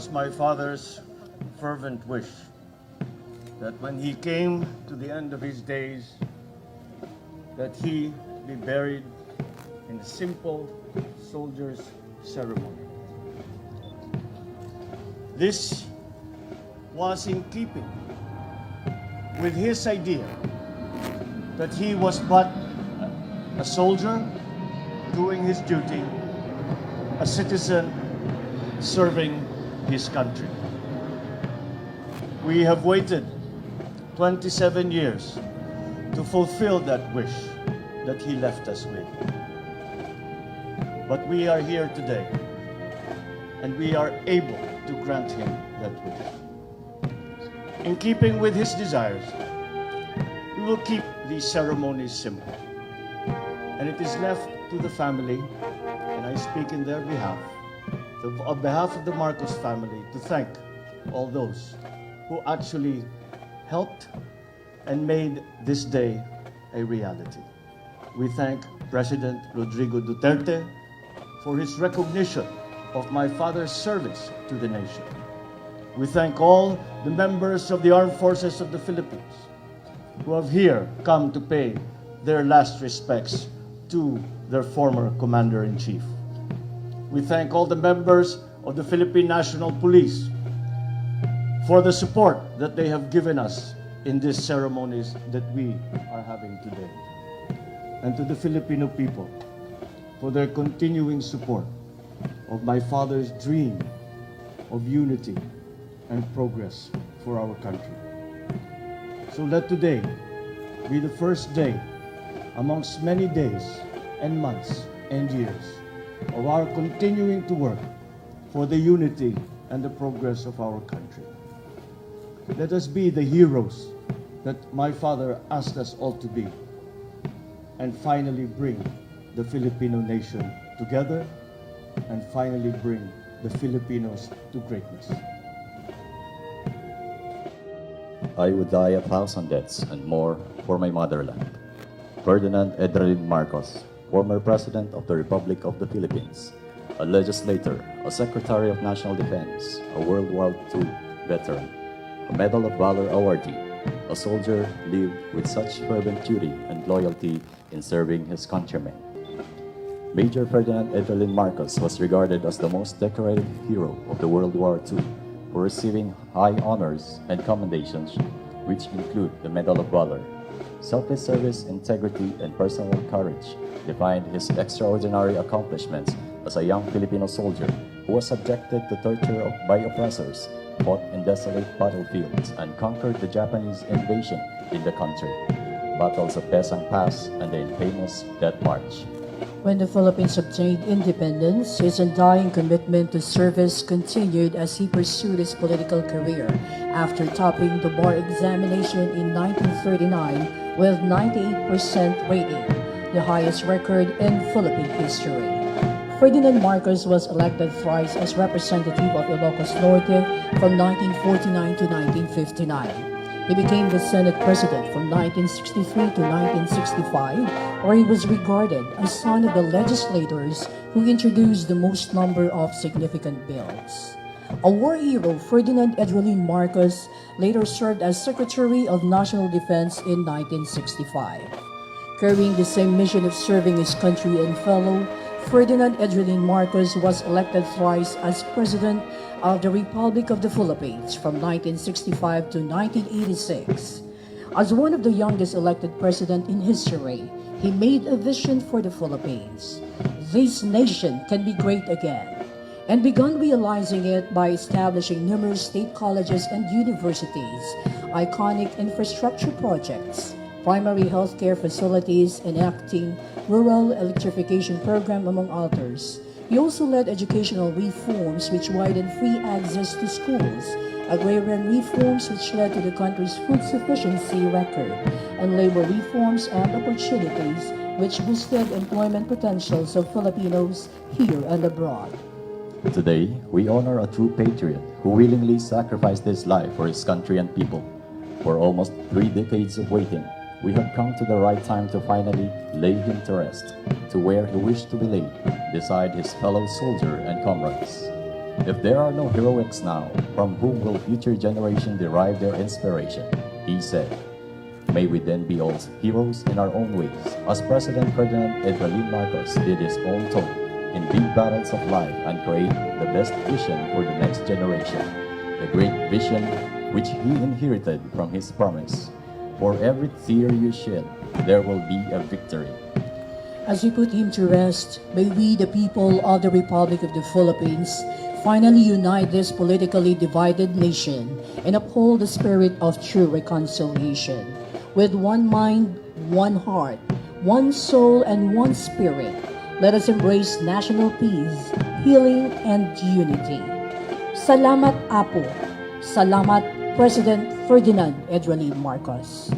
was my father's fervent wish that when he came to the end of his days, that he be buried in a simple soldier's ceremony. This was in keeping with his idea that he was but a soldier doing his duty, a citizen serving his country. We have waited 27 years to fulfill that wish that he left us with. But we are here today, and we are able to grant him that wish. In keeping with his desires, we will keep these ceremonies simple. And it is left to the family, and I speak in their behalf, on behalf of the Marcos family, to thank all those who actually helped and made this day a reality. We thank President Rodrigo Duterte for his recognition of my father's service to the nation. We thank all the members of the Armed Forces of the Philippines who have here come to pay their last respects to their former Commander-in-Chief. We thank all the members of the Philippine National Police for the support that they have given us in these ceremonies that we are having today. And to the Filipino people for their continuing support of my father's dream of unity and progress for our country. So let today be the first day amongst many days and months and years of our continuing to work for the unity and the progress of our country. Let us be the heroes that my father asked us all to be, and finally bring the Filipino nation together, and finally bring the Filipinos to greatness. I would die 1,000 deaths and more for my motherland. Ferdinand Edralin Marcos, former President of the Republic of the Philippines, a legislator, a Secretary of National Defense, a World War II veteran, a Medal of Valor awardee, a soldier lived with such fervent duty and loyalty in serving his countrymen. Major Ferdinand Edralin Marcos was regarded as the most decorated hero of the World War II for receiving high honors and commendations, which include the Medal of Valor. Selfless service, integrity, and personal courage defined his extraordinary accomplishments as a young Filipino soldier who was subjected to torture by oppressors, fought in desolate battlefields, and conquered the Japanese invasion in the country, battles of Pesang Pass, and the infamous Death March. When the Philippines obtained independence, his undying commitment to service continued as he pursued his political career after topping the bar examination in 1939 with 98% rating, the highest record in Philippine history. Ferdinand Marcos was elected thrice as representative of Ilocos Norte from 1949 to 1959. He became the Senate President from 1963 to 1965, where he was regarded as one of the legislators who introduced the most number of significant bills. A war hero, Ferdinand Edralin Marcos later served as Secretary of National Defense in 1965. Carrying the same mission of serving his country and fellow, Ferdinand Edralin Marcos was elected thrice as President of the Republic of the Philippines from 1965 to 1986. As one of the youngest elected president in history, he made a vision for the Philippines. This nation can be great again, and began realizing it by establishing numerous state colleges and universities, iconic infrastructure projects, primary healthcare facilities, enacting rural electrification program, among others. He also led educational reforms which widened free access to schools, agrarian reforms which led to the country's food sufficiency record, and labor reforms and opportunities which boosted employment potentials of Filipinos here and abroad. Today, we honor a true patriot who willingly sacrificed his life for his country and people. For almost 3 decades of waiting, we have come to the right time to finally lay him to rest, to where he wished to be laid, beside his fellow soldier and comrades. If there are no heroics now, from whom will future generations derive their inspiration? He said. May we then be all heroes in our own ways, as President Ferdinand Marcos did his own toll in big battles of life and create the best vision for the next generation, the great vision which he inherited from his promise. For every tear you shed, there will be a victory. As we put him to rest, may we, the people of the Republic of the Philippines, finally unite this politically divided nation and uphold the spirit of true reconciliation. With one mind, one heart, one soul, and one spirit, let us embrace national peace, healing, and unity. Salamat, Apo. Salamat, President Ferdinand Marcos.